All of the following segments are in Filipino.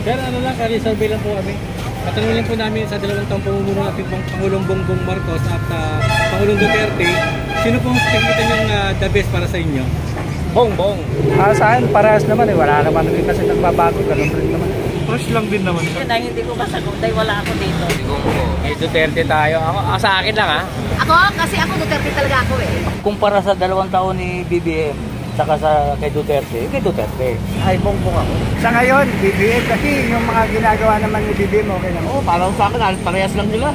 Sir, ano lang, survey lang po kami. Katanungin po namin sa 2 taong pamumuno natin Pangulong Bongbong Marcos at Pangulong Duterte, sino pong nakikita niyong the best para sa inyo? Bongbong. Sa akin, parehas naman eh. Wala naman rin kasi nagbabago. Ganun rin naman. Push lang din naman. Yun ang hindi ko masagot dahil wala ako dito. Kay Duterte tayo. Sa akin lang ha. Ako? Kasi ako Duterte talaga ako eh. Kumpara sa 2 taon ni BBM, saka kay Duterte, ay Bongbong ako. Sa ngayon, BBM kasi yung mga ginagawa naman ni BBM, okay naman. Oo, parang sa akin, parehas lang sila.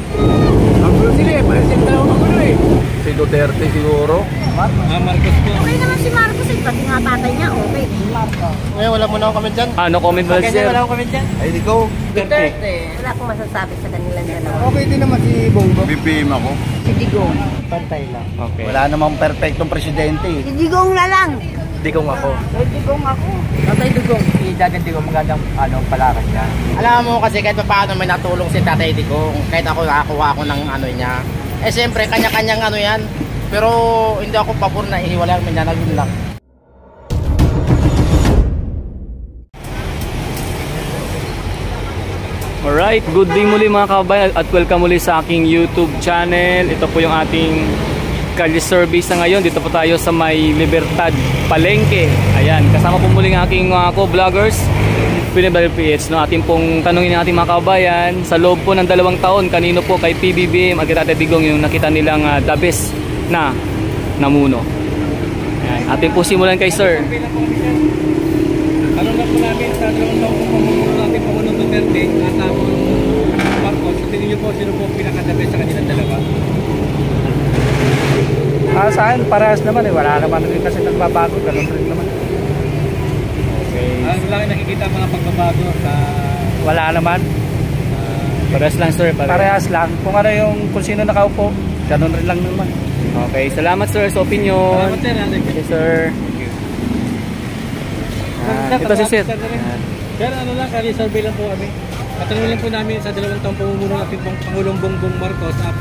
Ang gulo sila eh, parehas sila ang gulo eh. Si Duterte siguro. Marcos po. Okay naman si Marcos eh, pati nga tatay niya, okay. Marcos. Ngayon, wala mo na akong comment dyan. No comment ba siya? Wala akong comment dyan. Ay, ikaw. Duterte. Wala akong masasabi sa kanilang dalawa. Okay din naman si Bongbong. BBM ako. Si Digong. Pantay lang. Okay. Wala namang perfectong presidente. Si Digong na lang. Digong ako. Digong ako. Tatay Digong. Si Tatay Digong magandang palakad niya. Alam mo kasi kahit paano may natulong si Tatay Digong, kahit ako nakakuha ako ng ano niya. Eh siyempre kanya-kanyang ano yan. Pero hindi ako pabor na ihiwalay ang Mindanao, yun lang. Alright, good day muli mga kabayan at welcome muli sa aking YouTube channel. Ito po yung ating Kalye survey sa ngayon. Dito po tayo sa may Libertad, Palengke. Ayan, kasama po muli ng aking mga co-vloggers PH, no? Ating pong tanungin ng ating mga kabayan sa loob po ng 2 taon, kanino po kay PBBM at kay Tatay Digong yung nakita nilang the best na namuno. Ayan, ating po simulan kay sir. Tanong lang po namin sa 2 taong pamumuno natin Pangulong Duterte at Marcos, sa tingin niyo po, sino po pinaka-the best sa kanilang dalawa? Sa akin, parehas naman eh. Wala naman rin kasi nagbabago. Ganun rin naman. Okay. Wala kayo nakikita mga pagbabago sa... Wala naman. Parehas lang sir. Parehas lang. Kung ano kung sino nakaupo, ganun rin lang naman. Okay, salamat sir sa opinion. Salamat sir. Okay sir. Ito si sir. Sir, ano lang, survey lang po kami. Katanungin lang po namin sa 2 taong pamumuno natin Pangulong Bongbong Marcos at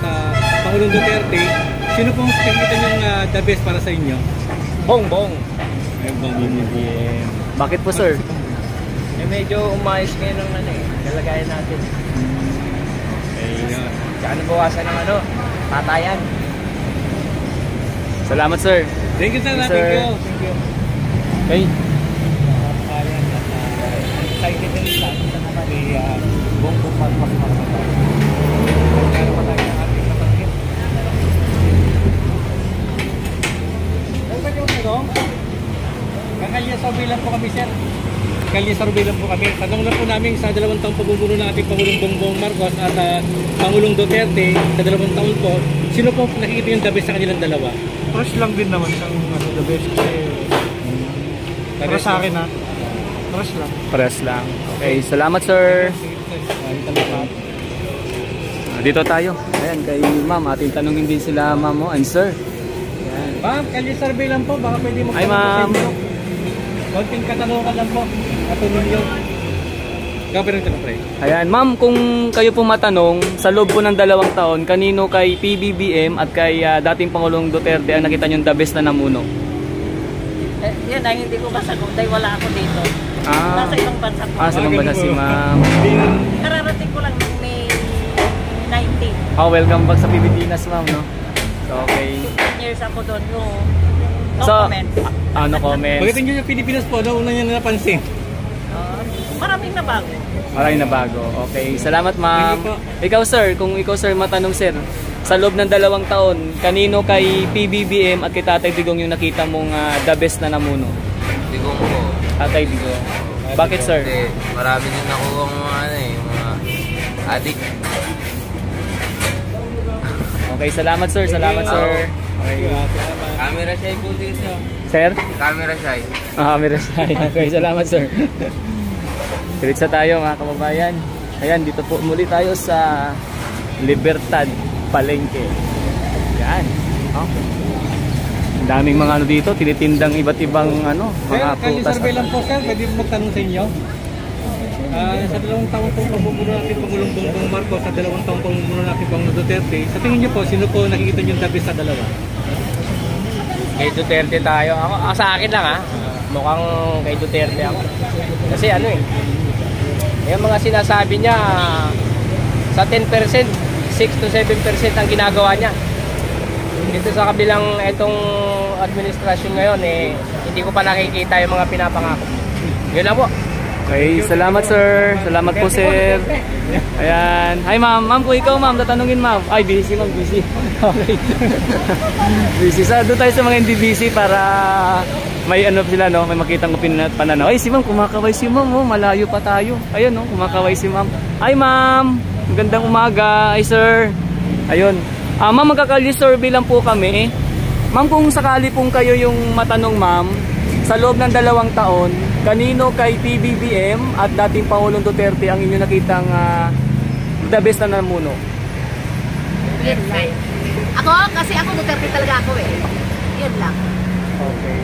Pangulong Duterte, sino pong nakikita niyong the best para sa inyo? Bongbong. BBM. Bakit po sir? Eh medyo umayos ngayon ng kalagayan natin. Okay. Tsaka nabawasan ng patayan. Salamat sir. Thank you sir. Yes, Thank sir. you. Okay. Excited din sa naman ni Bongbong Marcos. Meron pa tayo ng ating kapatid. Ano ba yung tanong? Kalye survey lang po kami sir. Kalye survey lang po kami. Tanong lang po namin sa 2 taong pamumuno ng ating Pangulong Bongbong Marcos at Pangulong Duterte sa 2 taon po, sino po nakikita yung the best sa kanilang dalawa? Push lang din naman ang the best. Para sa akin Push lang. Parehas lang. Okay, salamat sir. Dito tayo. Ayan, kay ma'am. Ating tanungin din sila ma'am mo and sir. Ayan. Ma'am, kalye survey lang po. Baka pwede Ay ma'am. Konting katanungan lang po. Katanong nyo. Gawin rin tanong pre. Ayan, ma'am, kung kayo po matanong, sa loob po ng 2 taon, kanino kay PBBM at kay dating Pangulong Duterte ang nakita nyo the best na namuno? Yan ang hindi ko masagot dahil wala ako dito. Nasa ibang bansa po. Sa ibang bansa si ma'am. Kararating ko lang ng May 19. Welcome back sa Pilipinas ma'am, no? So, okay. 10 years ako doon. No So, comment. No comment. Pagdating nyo yung Pilipinas po, una nyo na napansin. Maraming nabago. Maraming nabago. Okay, salamat ma'am. Thank you po. Ikaw sir, kung ikaw sir matanong sir, sa loob ng 2 taon, kanino kay PBBM at kay Tatay Digong yung nakita mong the best na namuno? Digong po. Tatay Digong. Bakit sir? Kasi marami din nakuha mga adik. Okay, salamat sir. Salamat sir. Okay. Camera shy po dito. Sir? Camera shy. Camera shy. Okay, salamat sir. Diretso tayo mga kababayan. Ayan, dito po muli tayo sa Libertad, Palengke. Yan. Ang daming mga dito, tinitindang iba't ibang mga Kalye prutas. survey lang po sir, pwede mo magtanong sa inyo. Sa 2 taong pamumuno natin Pangulong Bongbong Marcos, sa 2 taong pamumuno natin Pangulong Duterte, sa tingin niyo po, sino po nakikita niyo yung the best sa dalawa? Kay Duterte tayo. Sa akin lang mukhang kay Duterte ako. Kasi Yung mga sinasabi niya, sa 10%, 6 to 7% ang ginagawa niya. Dito sa kabilang itong administrasyon ngayon, hindi ko pa nakikita yung mga pinapangako. Yun lang po. Okay, salamat sir. Salamat po sir. Ayan. Hi ma'am. Ma'am, kung ikaw ma'am, tatanungin ma'am. Ay, busy ma'am, busy. Okay. Busy. Doon tayo sa mga hindi busy para may ano sila, no? May makitang pananaw. Ay, si ma'am, kumakaway si ma'am. Oh, malayo pa tayo. Ayun, no? Kumakaway si ma'am. Hi ma'am. Magandang umaga. Ay sir. Ayun. Ma'am, magkakalye survey lang po kami. Ma'am, kung sakali pong kayo yung matanong ma'am, sa loob ng 2 taon, kanino kay PBBM at dating Pangulong Duterte ang inyo nakitang the best na namuno? Yun lang. Ako, kasi ako Duterte talaga ako eh. Yun lang. Okay.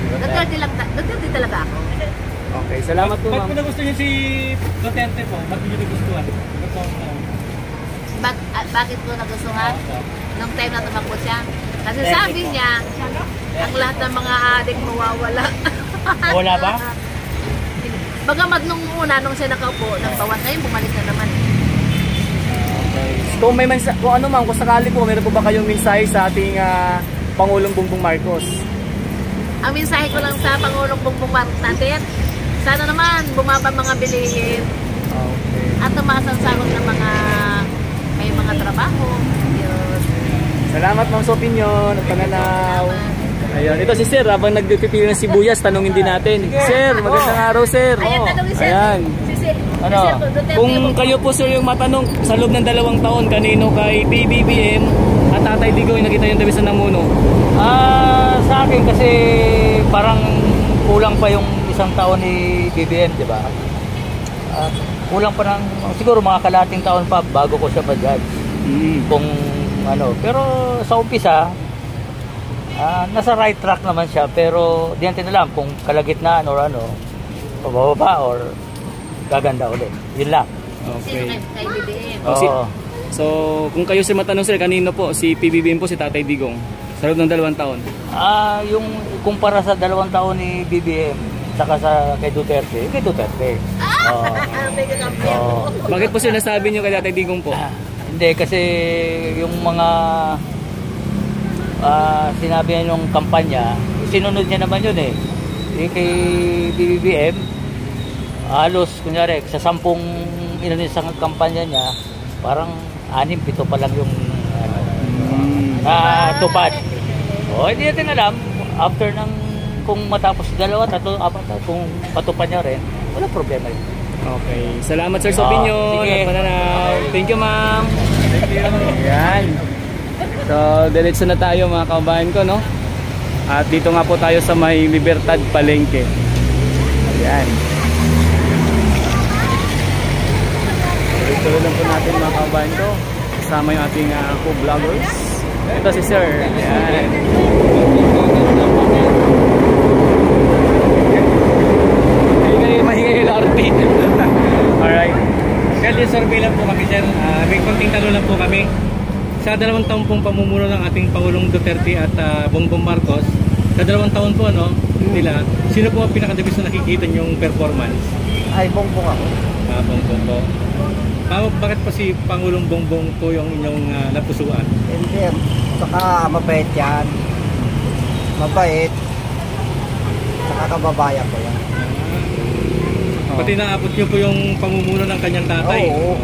Duterte talaga ako. Okay, salamat po Ba't ma'am. po nagustuhan niyo si Duterte po? Ba't niyo nagustuhan? Bakit ko nagustuhan? Nung time na tumakbo siya. Kasi sabi niya, ang lahat ng mga adik mawawala. Wala ba? Bagamat nung una, nung siya nakaupo, nagbawas ngayon, bumalik na naman. Kung may kung ano ma'am, kung sakali po, meron po ba kayong mensahe sa ating Pangulong Bongbong Marcos? Ang mensahe ko lang sa Pangulong Bongbong Marcos natin, sana naman bumaba mga bilihin at tumaas ang sahod ng mga may mga trabaho. Yun. Salamat ma'am sa opinion at pananaw. Ayun, ito si Sir, habang nagpipili ng sibuyas, tanungin din natin. Sir, magandang araw Sir. Ayan, tanongin Sir. Ayan. Ano? Kung kayo po Sir yung matanong sa loob ng 2 taon, kanino kay PBBM at Tatay Digong yung nakita yung dabisan ng muno? Sa akin kasi parang kulang pa yung 1 taon ni BBM, di ba? Kulang pa ng siguro mga kalating taon pa bago ko siya ma-judge. Kung ano, pero sa umpisa nasa right track naman siya, pero di natin alam kung kalagitnaan or ano, pababa or gaganda ulit. Yun lang. Okay. Kay BBM. Oo. So, kung kayo Sir matanong Sir, kanino po? Si PBBM po, si Tatay Digong? Sa loob ng 2 taon? Yung kumpara sa 2 taon ni BBM saka sa kay Duterte, kay Duterte. Bakit po Sir nasabi niyo kay Tatay Digong po? Hindi, kasi yung mga sinabi niya yung kampanya, sinunod niya naman yun eh. Yung kay BBM, halos, kunyari, sa 10 inanisang kampanya niya, parang 6-7 pa lang yung tupad. Hindi natin alam, after ng, kung matapos 2, 3, 4, kung patupad niya rin, wala problema yun. Okay. Salamat Sir sa opinion sige. at pananaw. Thank you ma'am. Thank you. Ayan. So, diretso na tayo mga kabayan ko, no? At dito nga po tayo sa may Libertad Palengke. Ayan. Tuloy lang po natin mga kabayan ko. Kasama yung ating co-vloggers. Ito si Sir. Ayan. Mahingay LRT. Alright. Kalye survey lang po kami sir. May konting tanong lang po kami. Sa 2 taon pong pamumuno ng ating Pangulong Duterte at Bongbong Marcos, sa 2 taon po nila, sino po ang pinakadabis na nakikita niyong performance? Ay, Bongbong ako. Bongbong po. Bakit po si Pangulong Bongbong po yung inyong napusuan? Hindi, saka mabait yan. Mabait. Saka kababayan ko yan. Pati naabot niyo po yung pamumuno ng kanyang tatay. Oo.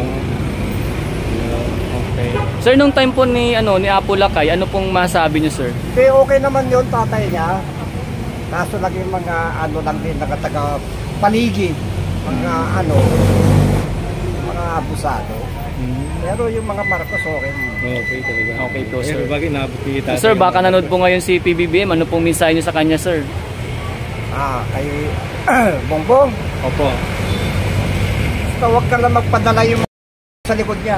Okay. Sir, nung time po ni Apo Lakay, ano pong masabi niyo, sir? Okay naman yun, tatay niya. Kaso lang yung mga lang din, taga paligid. Mga mga abusado. Pero yung mga Marcos okay. Okay talaga. Okay po, sir. Bakit naabot niyo yung tatay? Sir, baka nanood po ngayon si PBBM. Ano pong mensahe niyo sa kanya, sir? Kay Bongbong. Opo. Basta huwag ka lang magpadala yung sa likod niya.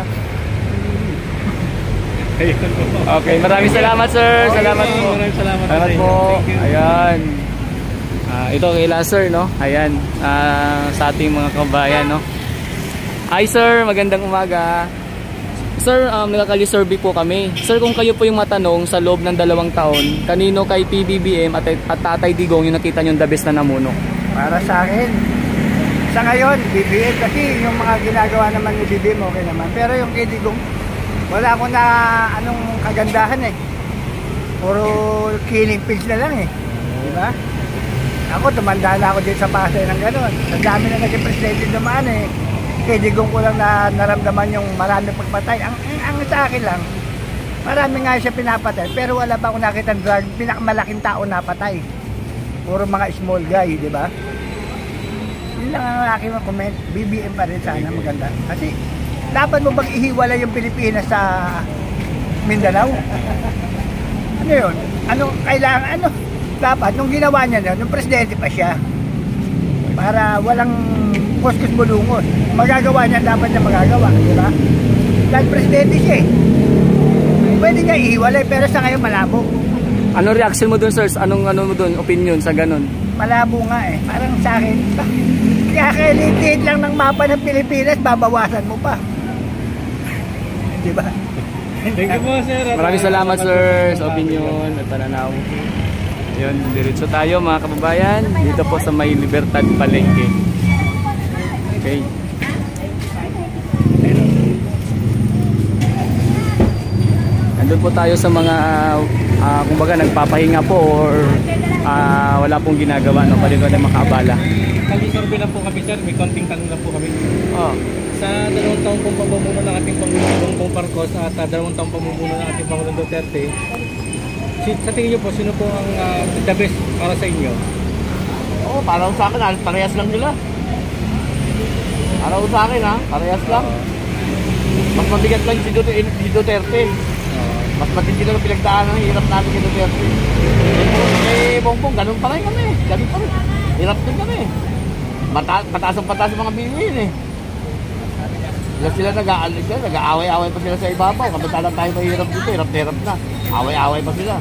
Ayun po. Okay, maraming salamat, sir. Salamat po. Maraming salamat Salamat sa inyo. po. Thank you. Ayan. Ito kay sir, no? Ayan. Sa ating mga kabayan, no? Hi, sir. Magandang umaga. Sir, nagkakalye survey po kami. Sir, kung kayo po yung matanong sa loob ng 2 taon, kanino kay PBBM at Tatay Digong yung nakita nyo the best na namuno? Para sa akin, Sa ngayon, BBM kasi yung mga ginagawa naman ni BBM okay naman. Pero yung kay Digong, wala akong na anong kagandahan eh. Puro killing pills na lang eh. Di ba? Ako, tumanda na ako dito sa Pasay ng gano'n. Sa dami na naging presidente naman eh. Kay Digong ko lang na naramdaman yung marami pagpatay. Ang sa akin lang, marami nga siya pinapatay. Pero wala pa akong nakita ng drug, pinakamalaking tao napatay. Puro mga small guy, di ba? Yun lang ang aking comment. BBM pa rin sana maganda. Kasi dapat mo bang ihiwala yung Pilipinas sa Mindanao? Ano yun? Ano kailangan? Ano? Dapat nung ginawa niya na, nung presidente pa siya, para walang kuskus bulungon. Magagawa niya, dapat niya magagawa, di ba? Dahil presidente siya eh. Pwede niya ihiwalay, pero sa ngayon malabo. Ano reaction mo dun, sir? Anong mo dun, opinion sa ganun? Malabo nga eh. Parang sa akin, kaya liit lang ng mapa ng Pilipinas, babawasan mo pa. Di ba? Thank you po, sir. Maraming salamat, sir, sa opinion at pananaw. Yun, diretso tayo mga kababayan. Dito po sa May Libertad Palengke. Okay. Nandun po tayo sa mga kumbaga nagpapahinga po or wala pong ginagawa, no? Pwede ko na makaabala. Kali-survey lang po kami, sir. May konting tanong lang po kami. Sa 2 taong pong pamumuno ng ating Pangulong Bongbong Marcos at 2 taong pamumuno ng ating Pangulong Duterte, sa tingin niyo po, sino po ang the best para sa inyo? Oo, parang sa akin, parehas lang nila. Parang sa akin parehas lang. Mas mabigat lang si Duterte. Mas matindi lang ang pinagdaanan ng hirap namin kay Duterte. Eh, Bongbong, ganun pa rin kami. Ganun pa rin. Hirap din kami. Pataas ang mga bilihin eh. Sila nag-aaway-aaway pa sila sa ibabaw. Kamantalang tayo mahirap dito, hirap na. Away-away pa sila.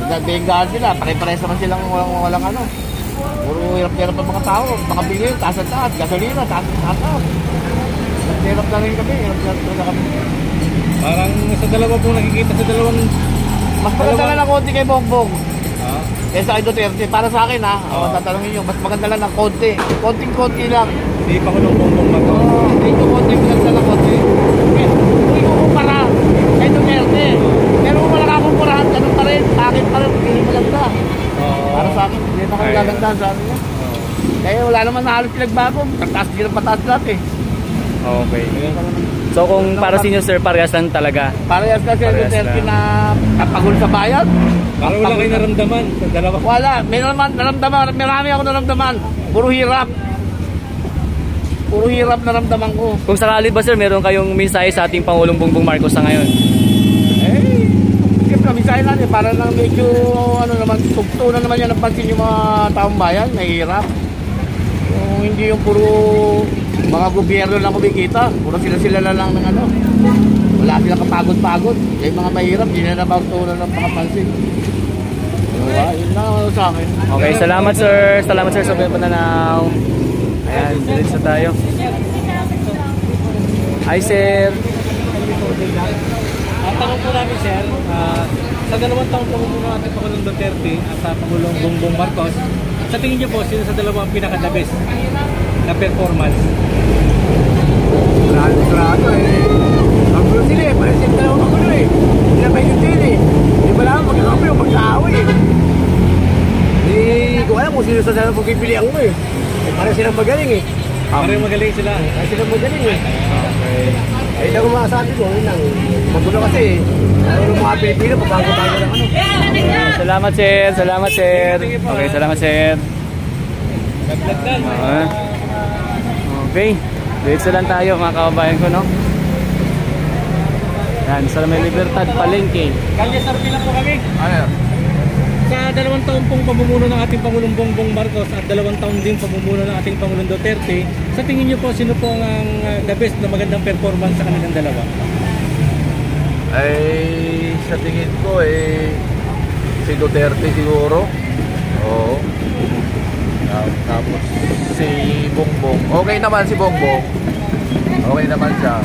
Nagbengaan sila, pare-pares naman silang walang ano. Puro hirap-hirap ang mga tao, mga bilihin, taas-taas, gasolina, taas-taas. Hirap na rin kami, hirap na kami. Parang sa dalawa po nakikita sa dalawang... Mas maganda lang ng konti kay Bongbong. Kaysa kay Duterte. Para sa akin tatanungin nyo, mas maganda lang ng konti. Konting-konti lang. Hindi pa ko nung Bongbong Marcos. Dito konting maganda lang konti. Hindi ko kumpara kay Duterte. Pero kung wala ka kumparahan, ganun pa rin. Sa akin pa rin, hindi maganda. Para sa akin, hindi na kami gagandahan sa akin. Kaya wala naman na halos pinagbago. Pataas din ang pataas lahat eh. Okay. So kung para sa inyo, sir, parehas lang talaga? Parehas na si Duterte na kapagul sa bayan. Parang wala kayo naramdaman sa dalawa? Wala. May naramdaman. Marami ako naramdaman. Puro hirap. Puro hirap naramdaman ko. Kung sakali ba, sir, meron kayong mensahe sa ating Pangulong Bongbong Marcos sa ngayon? Siyempre, mensahe natin. Para lang medyo, tugto na naman yan ang pansin yung mga taong bayan. Nahihirap. Hindi yung puro mga gobyerno lang kumikita. Puro sila lang ng wala silang kapagod-pagod. Yung mga mahirap, hindi na nabautunan ng pakapansin. Yun lang sa akin. Okay, salamat, sir. Salamat, sir, sa pananaw. Ayan, diretso tayo. Hi, sir. Ang tanong po namin, sir, sa 2 taong pamumuno natin Pangulong Duterte at sa Pangulong Bongbong Marcos, sa tingin niyo po, sino sa dalawa ang pinaka-the best na performance? Sarado ang gulo sila eh. Parang sila dalawang magulo eh. Hindi na kayo din eh. Hindi ba lang magkakapi o magkaaway eh. Hindi ko alam kung sino sa dalawa pagpipilian ko eh. Parang silang magaling eh. Parang magaling sila. Parang silang magaling eh. Okay. Ay, lang ang masasabi ko. Yun lang. Magulo kasi eh. Yung mga Pilipino, pabago-bago lang Salamat, sir. Salamat, sir. Okay, salamat, sir. Okay. Diretso lang tayo, mga kababayan ko, no? Yan, sa May Libertad Palengke. Kali-survey lang po kami. Sa 2 taong pong pamumuno ng ating Pangulong Bongbong Marcos at 2 taong din pamumuno ng ating Pangulong Duterte, sa tingin niyo po, sino po ang the best na magandang performance sa kanilang dalawa? Ay, sa tingin ko si Duterte siguro. Oo. Tapos si Bongbong. Okay naman si Bongbong. Okay naman siya.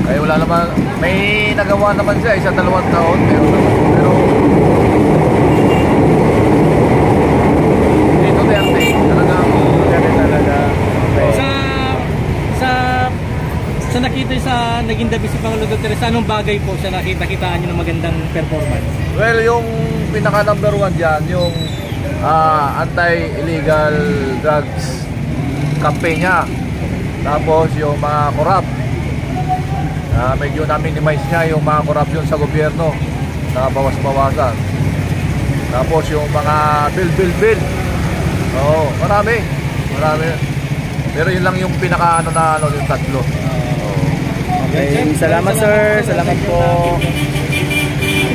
Ay wala naman, may nagawa naman siya sa 2 taon, pero si Duterte talaga Sa nakita sa naging dabi si Pangulong Duterte, sa anong bagay po sa nakita-kitaan nyo ng magandang performance? Well, yung pinaka number 1 dyan, yung anti-illegal drugs campaign niya. Tapos yung mga corrupt, medyo na-minimize niya yung mga corruption sa gobyerno na bawas-bawasan. Tapos yung mga bill. Oo, marami. Pero yun lang yung pinaka yung tatlo. Okay, salamat sir. Salamat po.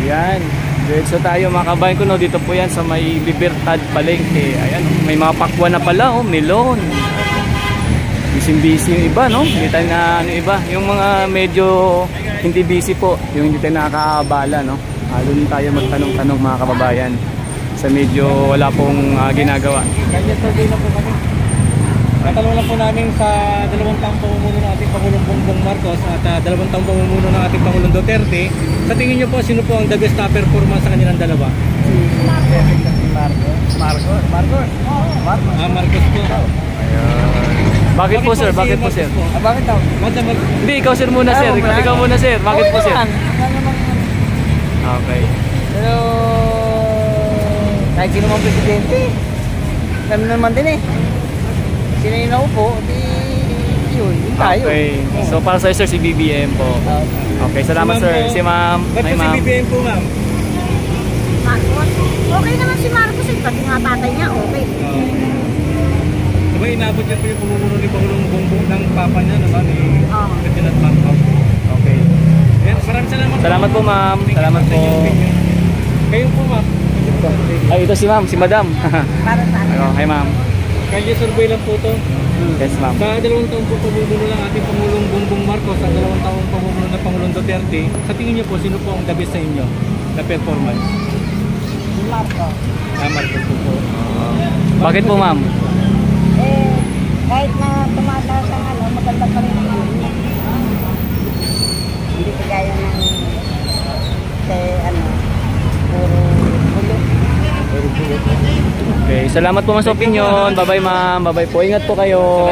Ayan. Diretso tayo mga kabayan ko, no. Dito po yan sa may Libertad Palengke. Ayan, may mga pakwan na pala, oh, melon. Busy yung iba, no? Hindi tayo na iba. Yung mga medyo hindi busy po, yung hindi tayo nakakaabala, no? Doon tayo magtanong-tanong mga kababayan sa medyo wala pong ginagawa. Kanya survey na po kami. Natanong lang po namin sa 2 taong pamumuno ng ating Pangulong Bongbong Marcos at 2 taong pamumuno ng ating Pangulong Duterte. Sa tingin nyo po, sino po ang the best na performance sa kanilang dalawa? Marcos. Marcos po. Bakit po sir? Bakit po sir? Bakit daw? Hindi, ikaw sir muna sir. Ikaw muna sir. Bakit po sir? Okay. Pero kahit sino mang presidente, kami naman din eh. Sino yung naupo, di yun tayo. Okay. So para sa sir, si BBM po. Okay, salamat sir. Si ma'am. Ba't Hi po si ma'am. BBM po ma'am? Marcos. Okay naman si Marcos eh. Pati nga tatay niya, okay. Diba inabot niya po yung pamumuno ni Pangulong Bongbong ng papa niya naman ni Ferdinand Marcos. Okay. Ayan, maraming salamat. Salamat po ma'am. Salamat po. Kayo po ma'am. Ay, ito si ma'am, si madam. Para sa akin. Hi ma'am. Kanya survey lang po to. Yes ma'am. Sa 2 taong po pamumuno ng ating Pangulong Bongbong Marcos at 2 taong pamumuno ng Pangulong Duterte, sa tingin niyo po, sino po ang the best sa inyo na performance? Marcos. Marcos po. Bakit po ma'am? Kahit na tumataas ang maganda pa rin ang hindi kagaya ng puro bulo. Okay, salamat po ma'am sa opinion. Bye-bye ma'am. Bye-bye po. Ingat po kayo.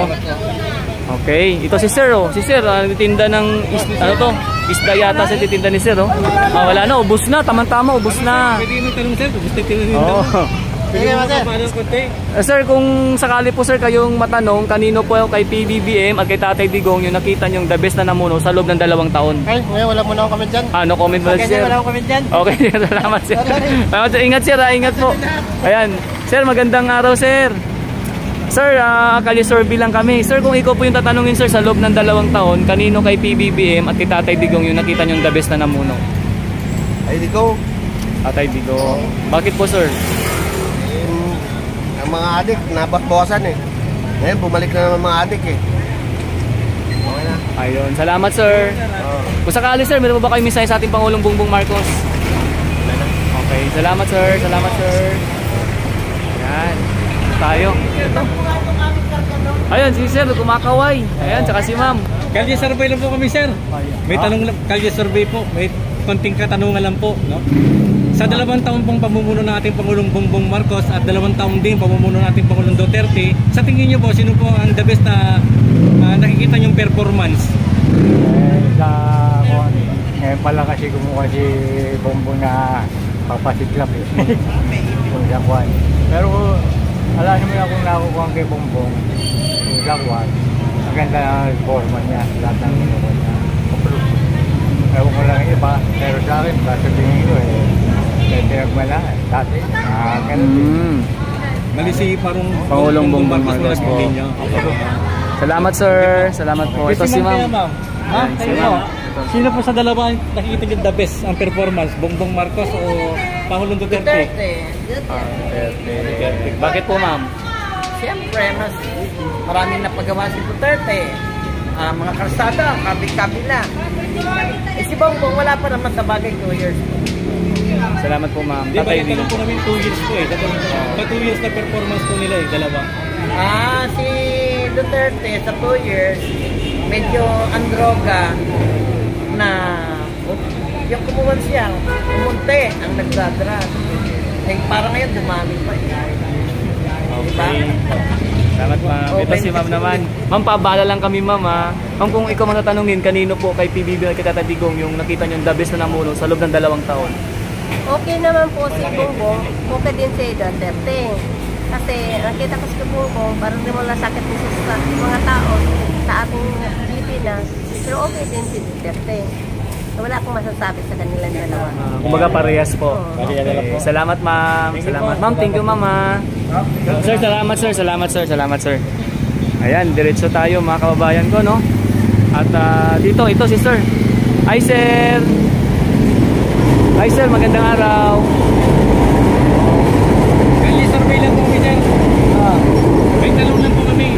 Okay, ito si sir oh. Si sir, nagtitinda ng isda yata sa titinda ni sir oh. Wala na, ubos na. Tama-tama, ubos na. Pwede mo tanong sir, kung gusto tinanong Oh. Pwede mo paano konti? Sir, kung sakali po sir kayong matanong kanino po kay PBBM at kay Tatay Digong yung nakita niyong the best na namuno sa loob ng 2 taon. Ay, ngayon wala muna akong comment dyan. No comment mo sir. Wala akong comment dyan. Okay, salamat sir. Salamat sir. Ingat sir, ingat po. Ayan. Sir, magandang araw sir. Sir, kali-survey lang kami. Sir, kung ikaw po yung tatanungin sir sa loob ng 2 taon, kanino kay PBBM at kay Tatay Digong yung nakita niyong the best na namuno? Ay, di ko. Tatay Digong. Bakit po sir? Ang mga adik, nababawasan eh. Ngayon, bumalik na naman mga adik eh. Okay na. Ayun, salamat sir. Kung sakali sir, meron ba kayo mensahe sa ating Pangulong Bongbong Marcos? Okay, salamat sir. Salamat sir. Ayan, tayo. Ayun, si sir, kumakaway. Ayan, tsaka si ma'am. Kalye survey lang po kami sir. May tanong lang, kalye survey po. May konting katanungan lang po, no? Sa 2 taon pong pamumuno ng ating Pangulong Bongbong Marcos at 2 taon din pamumuno ng ating Pangulong Duterte, sa tingin niyo po, sino po ang the best na nakikita niyong performance? Ngayon pala kasi kumuha si Bongbong na papasiklap eh. Pero wala naman akong nakukuha kay Bongbong. Yung Jaguar, maganda na forma niya, lahat ng minuwa niya. Ewan ko lang iba, pero sa akin, sasabihin ko eh, pinagmala dati. Ganun din. Mali si Pangulong Bongbong Marcos po. Salamat sir. Salamat po. Ito si ma'am. Ma'am, kayo. Sino po sa dalawa nakikita niyo the best ang performance? Bongbong Marcos o Pangulong Duterte? Duterte. Bakit po ma'am? Siyempre, maraming napagawa si Duterte. Mga kalsada, kabila. Si Bongbong wala pa naman sa bagay 2 years. Salamat po ma'am. Di ba Tatay yung Digong. po namin 2 years po eh. Sa 2 years na performance po nila eh, dalawa. Si Duterte sa 2 years, medyo androga na yung kumuwan siya, kumunti ang nagdadra. Parang ngayon dumami pa. Diba? Salamat ma'am. Ito si ma'am naman. Ma'am, paabala lang kami ma'am ha. Ma'am, kung ikaw matatanungin, kanino po kay PBB at kay Tata Digong yung nakita nyo the best na namulong sa loob ng 2 taon? Okay naman po si Bongbong, okay din si Duterte. Kasi nakita ko si Bongbong, parang di mo lang sakit po sa mga tao sa ating Pilipinas. Pero okay din si Duterte. So, wala akong masasabi sa kanilang dalawa. Kumbaga parehas po. Okay. Salamat ma'am. Salamat ma'am. Thank you ma'am ha. Sir, salamat sir. Salamat sir. Salamat sir. Ayan, diretso tayo mga kababayan ko, no? At dito, ito si sir. Hi sir. Hi sir, magandang araw. Kali survey lang po kami dyan. May talong lang po kami.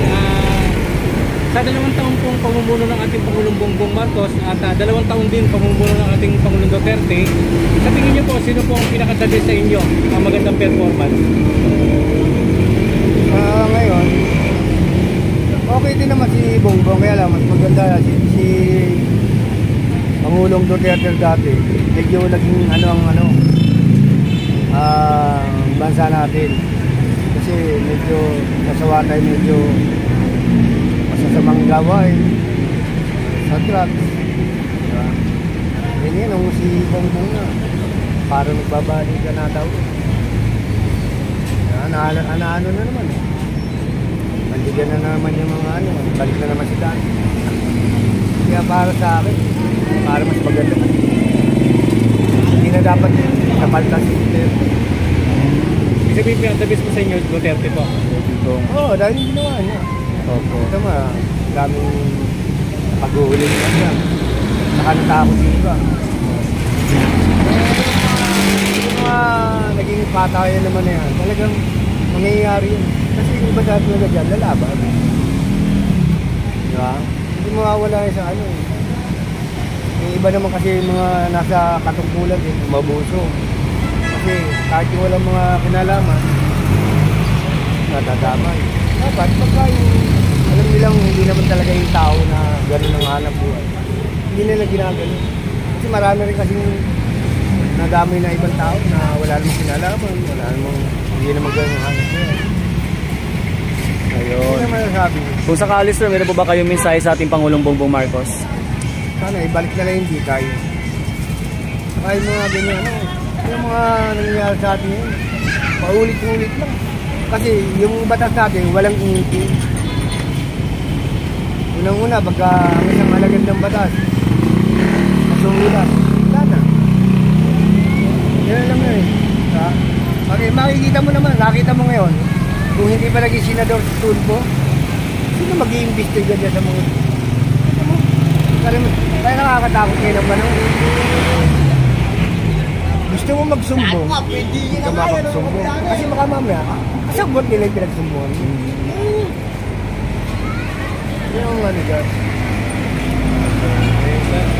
Sa 2 taong pong pamumuno ng ating Pangulong Bongbong Marcos at 2 taon din pamumuno ng ating Pangulong Duterte, sa tingin niyo po, sino po ang pinakatabi sa inyo ang magandang performance? Ngayon, okay din naman si Bongbong, kaya lang mas maganda si Pangulong Duterte dati. Medyo naging bansa natin. Kasi medyo nasawa tayo, medyo masasamang gawain sa drugs. Diba? Ganyan nung si Bongbong na parang nagbabalik ka na daw. Ano na naman eh. Mandigan na naman yung mga balik na naman si dati. Kaya para sa akin, para mas maganda. Hindi na dapat napaltas si Duterte. Ibig sabihin pinakatabi po sa inyo, Duterte po? Oo, dahil yung ginawa niya. Opo. Ito daming pag-uuling na siya. Saka natakot yung iba. Yung mga naging patayan naman na yan, talagang mangyayari yun. Kasi yung iba dati na dyan, lalaban. Diba? Hindi mawawala yun sa ano. Yung iba naman kasi mga nasa katungkulan, mabuso. Kasi kahit yung walang mga kinalaman, natadamay. Dapat pagka yung alam nilang hindi naman talaga yung tao na gano'n ang hanap buhay, hindi nila ginagano. Kasi marami rin kasing nadamay na ibang tao na wala namang kinalaman, hindi naman gano'n ang hanap buhay. Ayun. Hindi naman nasabi. Kung sakali sir, meron po ba kayong mensahe sa ating Pangulong Bongbong Marcos? Sana ibalik na lang yung bikay. Saka yung mga ganyan, yung mga nangyayari sa atin yun, paulit-ulit lang. Kasi yung batas natin, walang ingiti. Unang-una, pagka ang isang alagad ng batas, masungulat, wala na. Yan lang na eh. Okay, makikita mo naman, nakita mo ngayon, kung hindi pa naging senador sa Tulfo, sino mag-iimbestiga dyan sa mga... Kaya nakakatakot ngayon ang panahon. Gusto mo magsumbong, hindi ka makapagsumbong. Kasi baka mamaya, kasabot nila yung pinagsumbong. Yung ano dyan.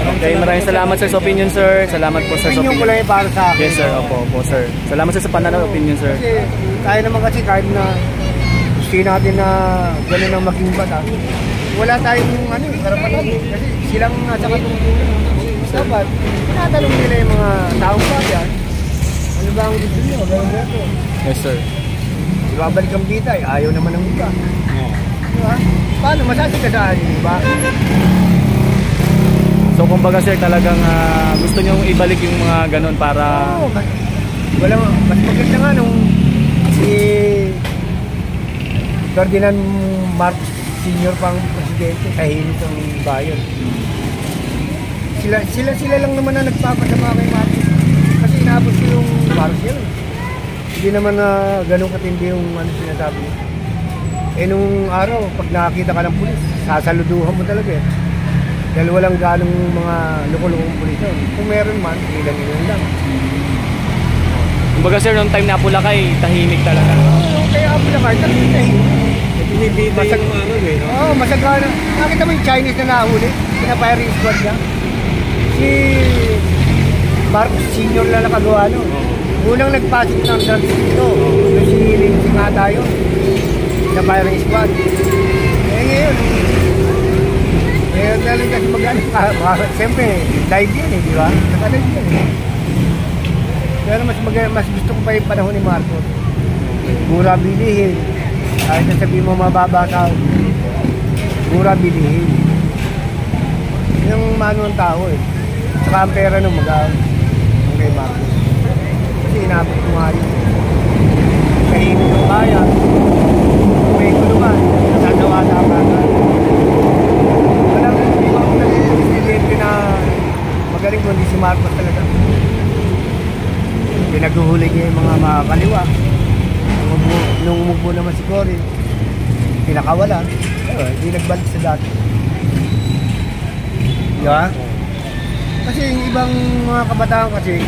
Okay, maraming salamat sir sa opinion sir. Salamat po sir sa Opinion ko lang yung para sa akin. Yes sir, opo sir. Salamat sir sa pananaw opinion sir. Kasi tayo naman kasi kahit na gusto natin na gano'n ang maging bata, wala tayong karapan natin. Kasi silang nasa katungkulan. Dapat, tinatanong nila yung mga taong bayan, ano ba ang gusto nyo? Gano'n. Yes sir. Ibabalik ang bitay, ayaw naman ng iba. Diba? Paano? Masasikasahan yung iba? So kumbaga sir, talagang gusto nyo ibalik yung mga ganun para... Oo, mas maganda nga nung si Ferdinand Marcos Sr. pang presidente, tahimik ang bayan. Sila lang naman na nagpapasama kay Marcos. Kasi inaabot ko yung Marcos yun. Hindi naman na ganun katindi yung sinasabi niya. Eh nung araw, pag nakakita ka ng pulis, sasaluduhan mo talaga eh. Dahil walang ganong mga loko-lokong pulis yun. Kung meron man, ilan lang. Kumbaga sir, nung time na Apulacay, tahimik talaga. Oo, kaya Apulacay, tahimik. Pinibida yung ano eh. Oo, masagana. Nakita mo yung Chinese na nahuli, pinafiring squad niya. Si Marcos Sr. lang nakagawa no. Unang nagpasok ng drugs dito. Si Ngata yun. Pinafiring squad. Eh ngayon, dahil kasi mag-ano, siyempre, live yan eh, di ba? Naka-live yan eh. Pero mas gusto ko pa yung panahon ni Marcos. Mura bilihin. Kahit sabihin mo mababa ka, mura bilihin. Yung mano ng tao eh. Saka ang pera nung mag-aawin. Ang kay Marcos. Kasi inabot ko nga yun. Kahingin ng kaya. May kulungan. Nasanawa na ang bata. Walang ibang presidente na magaling kundi si Marcos talaga. Pinaguhuli niya yung mga makakaliwa. Nung umupo naman si Cory, pinakawala. Hindi nagbalik sa dati. Diba? Kasi yung ibang mga kabataan kasi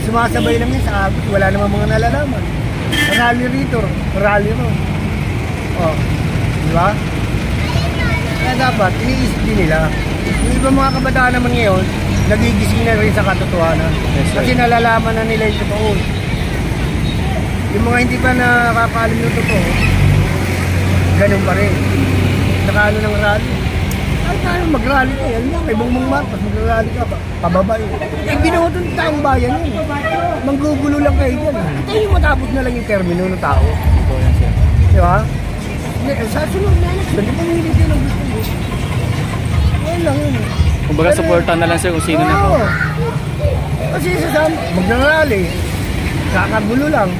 sumasabay lang yun sa agos. Wala namang mga nalalaman. Rally rito, rally ro. Oh, diba? Kaya dapat, iniisip din nila. Yung ibang mga kabataan naman ngayon, nagigising na rin sa katotohanan. Kasi nalalaman na nila yung totoo. Yung mga hindi pa nakakaalam yung totoo, ganun pa rin. Nakano ng rally. Ay, tayo mag-rally ka. Yan lang, kay Bongbong Marcos, mag-rally ka pa. Pababa yun. Eh, binoto ng taong bayan yun. Manggugulo lang kayo dyan. Tayo yung matapos na lang yung termino ng tao. Di ba? Sa sunod na election, di ba hindi din ang gusto mo? Ayun lang yun. Kumbaga, supportan na lang sir kung sino na po. Kasi sa mag-rally, kakagulo lang.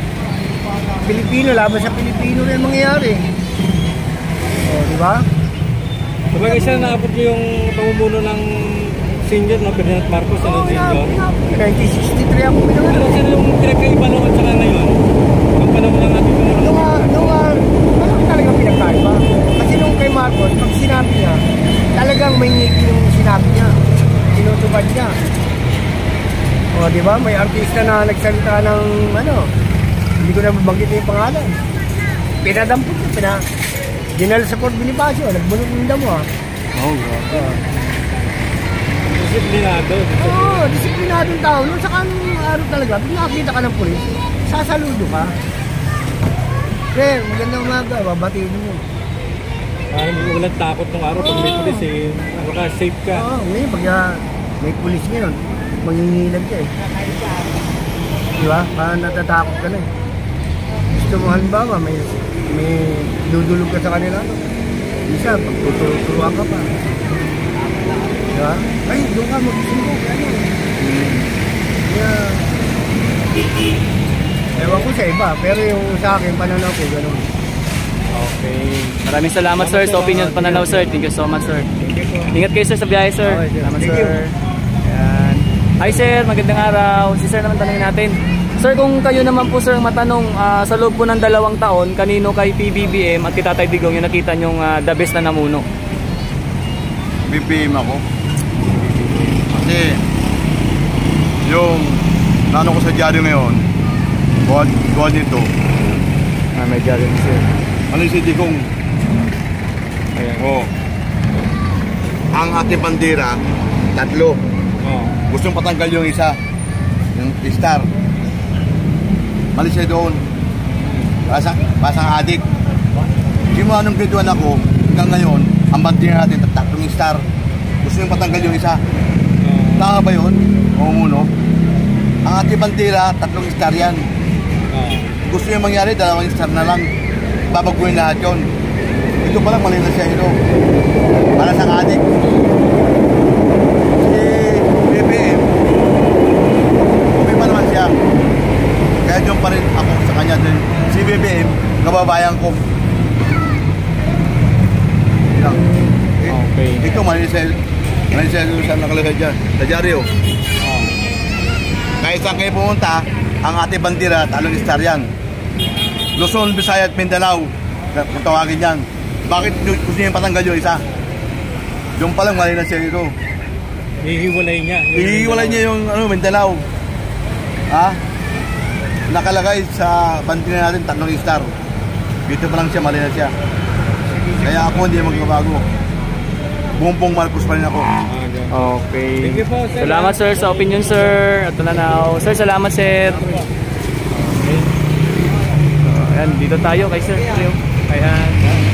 Pilipino, laban sa Pilipino rin mangyayari. O, di ba? Kumbaga siya naabot niyo yung pamumuno ng senior, no? Ferdinand Marcos, ano senior? 1963 ako pinangalan. Ano sila yung pinagkaiba noon at saka ngayon? Ang panahon ng ating pamumuno? Malaki talaga pinagkaiba. Kasi nung kay Marcos, pag sinabi niya, talagang may ngiti yung sinabi niya. Tinutupad niya. O, di ba? May artista na nagsalita ng, hindi ko na mabanggit yung pangalan. Pinadampot niya, dinala sa Port Bonifacio, nagbunot ng damo ha. Disiplinado. Oo, disiplinadong tao. Nung sa kanong araw talaga, pag nakakita ka ng pulis, sasaludo ka. Sir, magandang umaga, babatiin mo. Hindi ko walang takot ng araw pag may pulis eh. Safe ka. Oo, ngayon pag may pulis ngayon, mangingilag ka eh. Di ba? Parang natatakot ka na eh. Gusto mo halimbawa, may dudulog ka sa kanila. Isa, pag tuturuan ka pa. Diba? Ay, doon ka mag-sumbok. Kaya, ewan ko sa iba, pero yung sa akin, pananaw ko, gano'n. Okay. Maraming salamat sir sa opinion pananaw sir. Thank you so much sir. Ingat kayo sir sa biyahe sir. Salamat sir. Ayan. Hi sir, magandang araw. Si sir naman tanongin natin. Sir, kung kayo naman po sir matanong sa loob po ng 2 taon, kanino kay PBBM at kay Tatay Digong yung nakita nyong the best na namuno? BBM ako. Kasi yung nano ko sa dyaryo ngayon, buwan nito. May dyaryo ni sir. Ano yung si Digong? Ayan. Oo. Ang ating bandera, 3. Gustong patanggal yung isa, yung star. Mali siya doon. Pasang adik. Yung mga nung grade 1 ako, hanggang ngayon, ang bandera natin, 3 star. Gusto yung patanggal yung isa. Tama ba yun? Oo muno. Ang ating bandera, 3 star yan. Gusto yung mangyari, 2 star na lang. Babaguhin lahat yun. Ito palang mali na siya ito. Para sa adik. Si BBM, okay pa naman siya. Kaya doon pa rin ako sa kanya din. Si BBM, kababayan ko. Okay. Ito mali siya saan nakalagay dyan. Sa dyaryo. Kahit saan kayo pumunta, ang ating bandera, 3 star yan. Luzon, Visayas at Mindanao, kung tawagin yan. Bakit gusto niya patanggal yung isa? Doon pa lang mali na siya ito. Hihiwalay niya. Hihiwalay niya yung Mindanao. Ha? Nakalagay sa bandera natin 3 star. Dito pa lang siya, mali na siya. Kaya ako hindi magbabago. Bongbong Marcos pa rin ako. Okay. Thank you po, sir. Salamat sir sa opinion sir. At nananaw. Sir, salamat sir. Ayan, dito tayo kay sir. Ayan.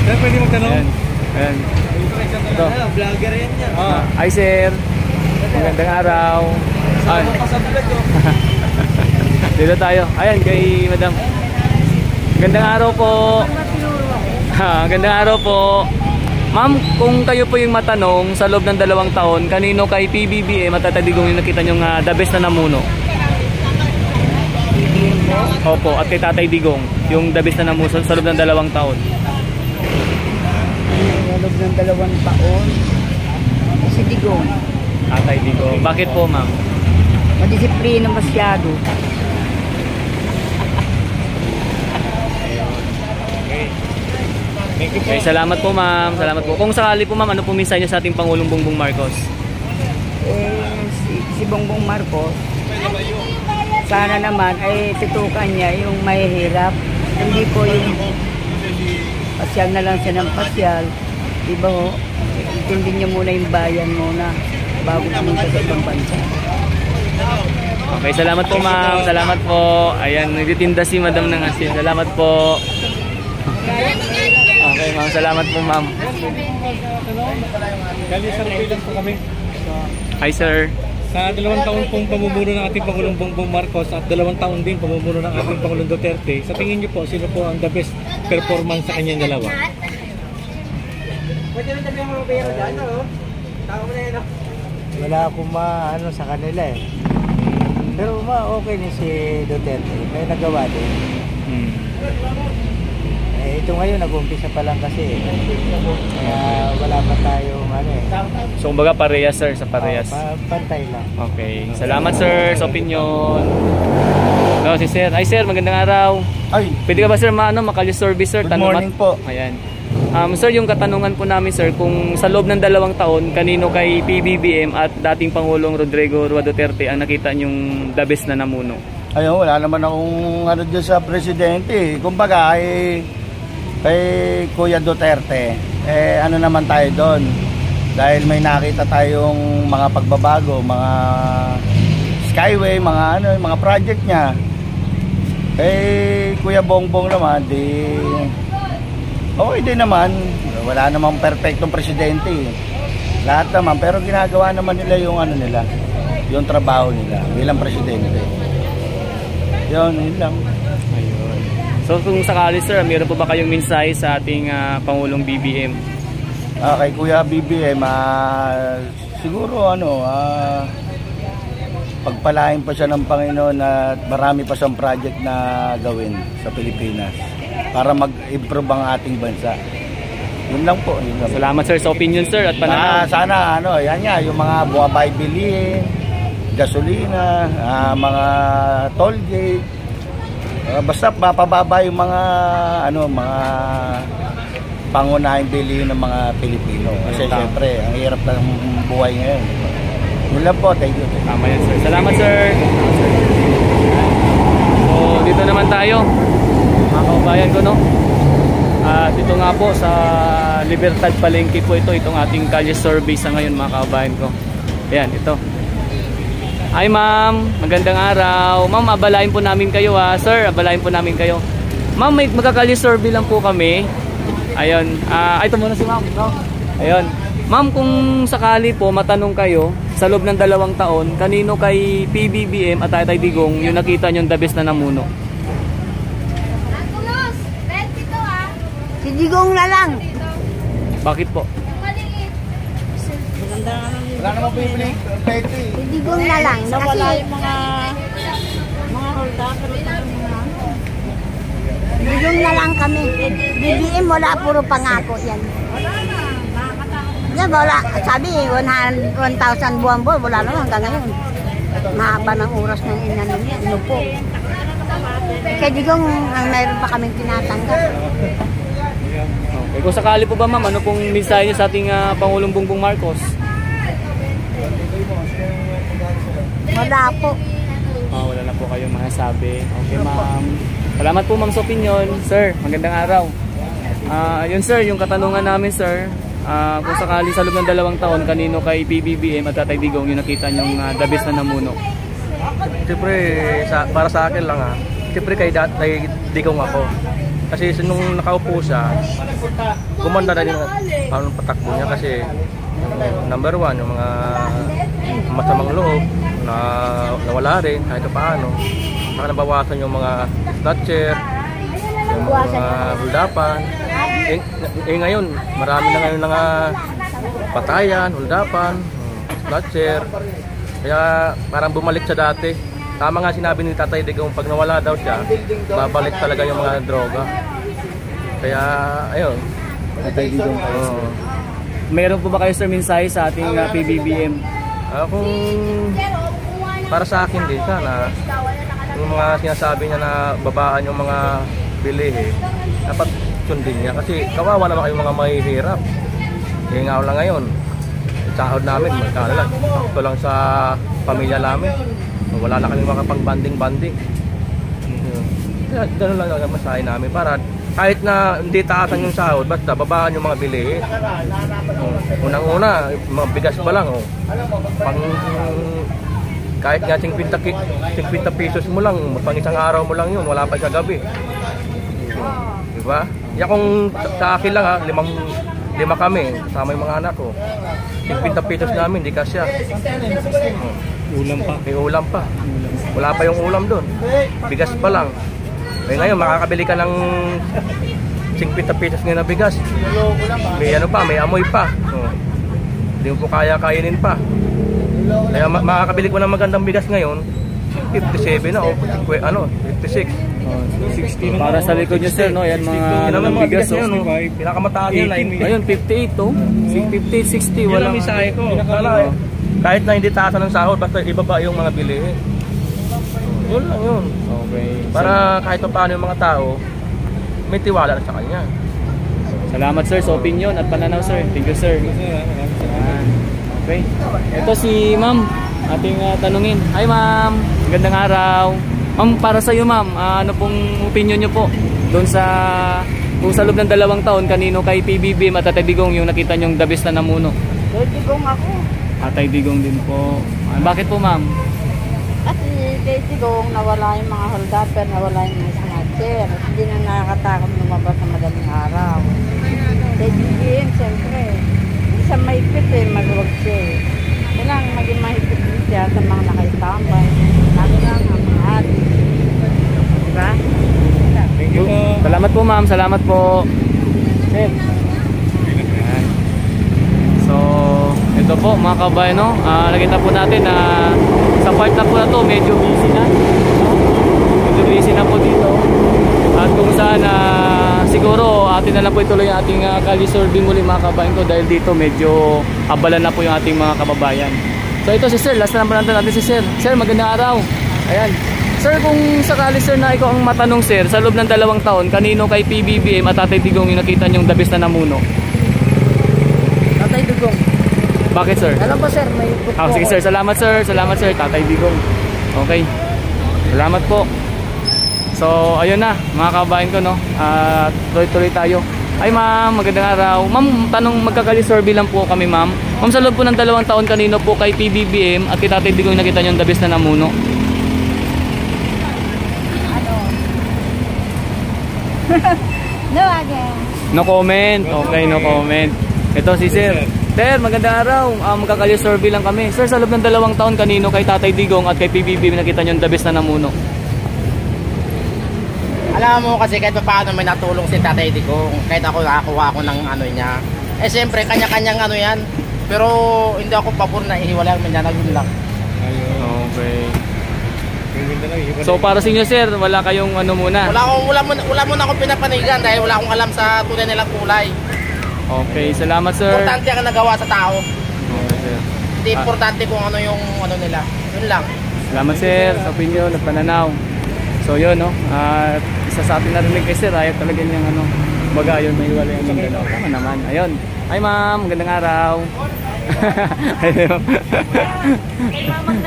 Sir, pwede magtanong? Ayan. Ito. Vlogger yan yan. Hi sir. Magandang araw. Ay. Dito tayo. Ayan, kay madam. Magandang araw po. Gandang araw po. Ma'am, kung kayo po yung matanong sa loob ng 2 taon, kanino kay PBBM at Tatay Digong yung nakita nyo the best na namuno? Opo, at kay Tatay Digong, yung the best na namuno sa loob ng 2 taon. Sa loob ng 2 taon, si Digong. Tatay Digong. Bakit po, ma'am? Madisiplina masyado. Okay, salamat po ma'am. Salamat po. Kung sakali po ma'am, ano po mensahe niyo sa ating Pangulong Bongbong Marcos? Si Bongbong Marcos, sana naman ay tutukan niya yung mahihirap. Hindi po yung pasyal na lang siya ng pasyal. Diba ho? Intindin niya muna yung bayan muna bago pumunta sa ibang bansa. Okay, salamat po ma'am. Salamat po. Ayan, nagtitinda si Madam ng asin. Salamat po. Okay ma'am, salamat po ma'am. Kali-survey lang po kami. Hi sir. Sa 2 taon pong pamumuno ng ating Pangulong Bongbong Marcos at 2 taon din pamumuno ng ating Pangulong Duterte, sa tingin niyo po, sino po ang the best performance sa kanyang dalawa? Wala akong maano sa kanila eh. Pero okay ni si Duterte. May nagawa din. Ito ngayon, nag-umpisa pa lang kasi. Kaya wala pa tayong ano eh. So kumbaga parehas sir, sa parehas. Pantay lang. Okay. Salamat sir sa opinion. No, si sir. Hi sir, magandang araw. Ay. Pwede ka ba sir makali service sir? Good morning po. Ayan. Sir, yung katanungan po namin sir, kung sa loob ng 2 taon, kanino kay PBBM at dating Pangulong Rodrigo Roa Duterte ang nakita yung the best na namuno? Ayun, wala naman akong ano dyan sa presidente. Kumbaga, kay Kuya Duterte, ano naman tayo doon? Dahil may nakita tayong mga pagbabago, mga skyway, mga project niya. Kuya Bongbong naman, okay din naman. Wala namang perfectong presidente. Lahat naman, pero ginagawa naman nila yung yung trabaho nila bilang presidente. Yun lang. Ayun. So kung sakali sir, meron po ba kayong mensahe sa ating Pangulong BBM? Kay Kuya BBM, siguro pagpalain pa siya ng Panginoon at marami pa siyang project na gawin sa Pilipinas para mag-improve ang ating bansa. Yun lang po. Yun lang. Salamat sir sa opinion sir at pananaw. Sana yan nga, yung mga buwabay bilihin, gasolina, mga toll gate, basta mapababa yung mga pangunahing bilihin ng mga Pilipino. Kasi syempre, ang hirap ng buhay ngayon. Yun lang po, thank you. Tama yan sir. Salamat sir. So dito naman tayo, mga kababayan ko, no? Dito nga po sa Libertad Palengke po itong ating kalye survey sa ngayon, mga kababayan ko. Ayan, ito. Hi ma'am, magandang araw. Ma'am, abalain po namin kayo sir, abalain po namin kayo. Ma'am, may magkakalye survey lang po kami. Ayun, ito muna si ma'am, no? Ayun. Ma'am, kung sakali po matanong kayo sa loob ng 2 taon, kanino kay PBBM at Tatay Digong yung nakita nyo the best na namuno? Si Digong na lang. Bakit po? Wala naman po yung Petty. Si Digong na lang. Nawala yung mga holda. Digong na lang kami. BBM wala, puro pangako yan. Yan, wala. Sabi, 1,000 buwan-buwan, wala naman hanggang ngayon. Mahaba ng oras ng inano niya. Ano po? Kaya Digong, mayroon pa kaming tinatanggap. Okay. Kung sakali po ba ma'am, ano pong mensahe niyo sa ating Pangulong Bongbong Marcos? Wala po. Wala na po kayong masasabi. Okay ma'am. Salamat po ma'am sa opinion. Sir, magandang araw. Yun sir, yung katanungan namin sir, kung sakali sa loob ng 2 taon, kanino kay PBBM at Tatay Digong yung nakita nyong the best na namuno? Siyempre, para sa akin lang siyempre kay Digong ako. Kasi nung nakaupo siya, gumanda na din ang patakbo niya kasi number 1, yung mga masamang loob na nawala rin kahit paano. Saka nabawasan yung mga snatcher, yung mga huldapan. Ngayon, marami na ngayon mga patayan, huldapan, snatcher. Kaya parang bumalik sa dati. Tama nga sinabi ni Tatay Digong, pag nawala daw siya, babalik talaga yung mga droga. Kaya, ayun. Tatay Digong. Meron po ba kayo, sir, mensahe sa ating PBBM? Kung para sa akin din, sana yung mga sinasabi niya na babaan yung mga bilihin, dapat sundin niya. Kasi kawawa naman kayong mga mahihirap. Hingaw lang ngayon. Sahod namin, magkano lang. Ito lang sa pamilya namin. Wala na kami mga pang-banding-banding. Kaya gano'n lang ang masahe namin para kahit na hindi taasan yung sahod, basta babaan yung mga bilihin. Unang-una, mga bigas pa lang. Kahit nga 50 pesos mo lang, pang isang araw mo lang yun, wala pa sa gabi. Diba? Ya kung sa akin lang lima kami, sama yung mga anak ko. 50 pesos namin, di kasya. Ulam pa. May ulam pa. Wala pa yung ulam doon. Bigas pa lang. Ngayon, makakabili ka ng 50 pesos ngayon na bigas. May ano pa, may amoy pa. Hindi mo po kaya kainin pa. Kaya makakabili ko ng magandang bigas ngayon, 57 na o 56. 60 para sa likod niyo, sir, no? Yan mga bigas, no? Pinakamataas yun, 90. Ayun, 58 to. 58, 60, wala. Yun ang misahe ko. Kahit na hindi taasan ng sahod, basta ibaba yung mga bilihin. Yun lang yun. Okay. Para kahit pa paano yung mga tao, may tiwala na sa kanya. Salamat, sir, sa opinion at pananaw, sir. Thank you, sir. Okay. Ito si ma'am, ating tanungin. Hi, ma'am. Magandang araw. Ma'am, para sa iyo, ma'am, ano pong opinion niyo po doon sa kung sa loob ng 2 taon kanino kay PBBM at Tatay Digong yung nakita niyong the best na namuno? Tatay Digong ako. Tatay Digong din po. Bakit po, ma'am? Kasi Tatay Digong nawala yung mga holdapper, nawala yung mga snatcher. Hindi na nakakatakot lumabas sa madaling araw. Tatay BBM, siyempre. Hindi siya maipit maluwag siya Kailangan maging mahipit din siya sa mga nakaitambay. Lalo lang ang mga adik. Diba? Thank you po. Salamat po, ma'am. Salamat po. Sir. So, ito po mga kabayan, no? Nakita po natin na sa part na po na to medyo busy na. Medyo busy na po dito. At kung saan siguro atin na lang po ituloy ang ating Kalye survey muli mga kabayan ko dahil dito medyo abala na po yung ating mga kababayan. So ito si Sir, last na naman natin si Sir. Sir, magandang araw. Ayan. Sir, kung sakali sir na ikaw ang matanong sir, sa loob ng 2 taon, kanino kay PBBM at Tatay Digong yung nakita niyong the best na namuno? Tatay Digong. Bakit sir? Alam po sir, may sige sir, salamat sir. Salamat sir, Tatay Digong. Okay. Salamat po. So, ayun na, mga kabayan ko, no? Tuloy-tuloy tayo. Ay ma'am, magandang araw. Ma'am, magka-Kalye survey lang po kami ma'am. Ma'am, sa loob po ng 2 taon, kanino po kay PBBM at kay Tatay Digong nakita nyo the best na namuno? No again. No comment. Okay, no comment. Ito si Sir. Sir, magandang araw. Magka-Kalye survey lang kami. Sir, sa loob ng 2 taon, kanino kay Tatay Digong at kay PBBM nakita nyo the best na namuno? Alam mo kasi kahit paano may natulong si Tatay Digong, kahit ako nakakuha ako ng ano niya. Siyempre kanya-kanyang ano yan. Pero hindi ako pabor na ihiwalay ang manyanak yun lang. Okay. So para sa inyo sir, wala kayong ano muna? Wala muna akong pinapanigan dahil wala akong alam sa tunay nilang kulay. Okay, salamat sir. Importante ang nagawa sa tao. Okay sir. Hindi importante kung ano yung ano nila. Yun lang. Salamat sir sa opinion at pananaw. So yun no, at isa sa atin narinig kay sir, ayaw talaga niyang ano, baga yun, may wala yung Mindanao. Tama naman, ayun. Hi ma'am, magandang araw.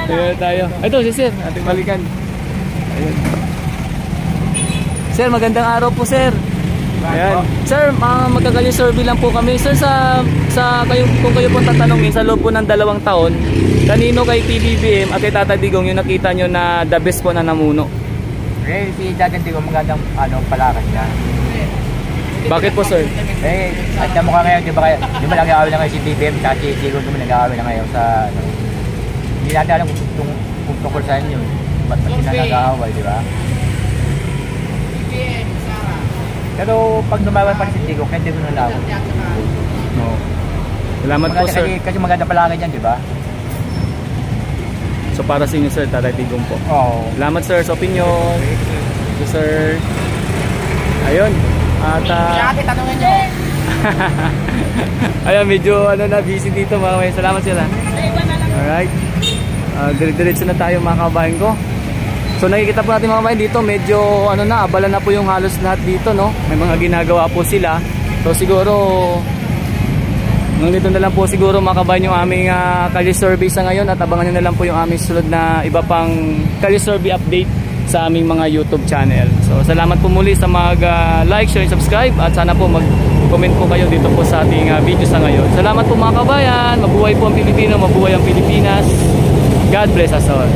Ayun tayo. Ito si sir, ating balikan. Ayun. Sir, magandang araw po sir. Ayan. Sir, magka-Kalye survey lang po kami. Sir, kung kayo po tatanungin sa loob po ng 2 taon, kanino kay PBBM at kay Tatay Digong yung nakita nyo na the best po na namuno? Si Tatay Digong magandang palakan niya. Bakit po sir? At mukha ngayon, di ba nag-aaway na ngayon si BBM at si Digong naman nag-aaway na ngayon sa hindi natin alam kung tungkol saan yun. Ba't sila nag-aaway, di ba? Pero pag lumawan pa rin si Tigo, kaya hindi ko nalawan. No. Salamat po, sir. Kasi maganda palagi dyan, di ba? So para sa inyo, sir, Tatay Digong po. Oo. Salamat, sir, sa opinion. So, sir. Ayun. At tanongin nyo. ayun, medyo busy dito mga kabayan. Salamat sila. Alright. Dire-diretso na tayo mga kabayan ko. So nakikita po natin mga kabayan dito, medyo abala na po yung halos lahat dito, no? May mga ginagawa po sila. So siguro nandito na lang po siguro mga kabayan yung aming Kalye Survey sa ngayon, at abangan nyo na lang po yung aming sunod na iba pang Kalye Survey update sa aming mga YouTube channel. So salamat po muli sa mag-like, share, and subscribe, at sana po mag-comment po kayo dito po sa ating video sa ngayon. Salamat po mga kabayan, mabuhay po ang Pilipino, mabuhay ang Pilipinas. God bless us all.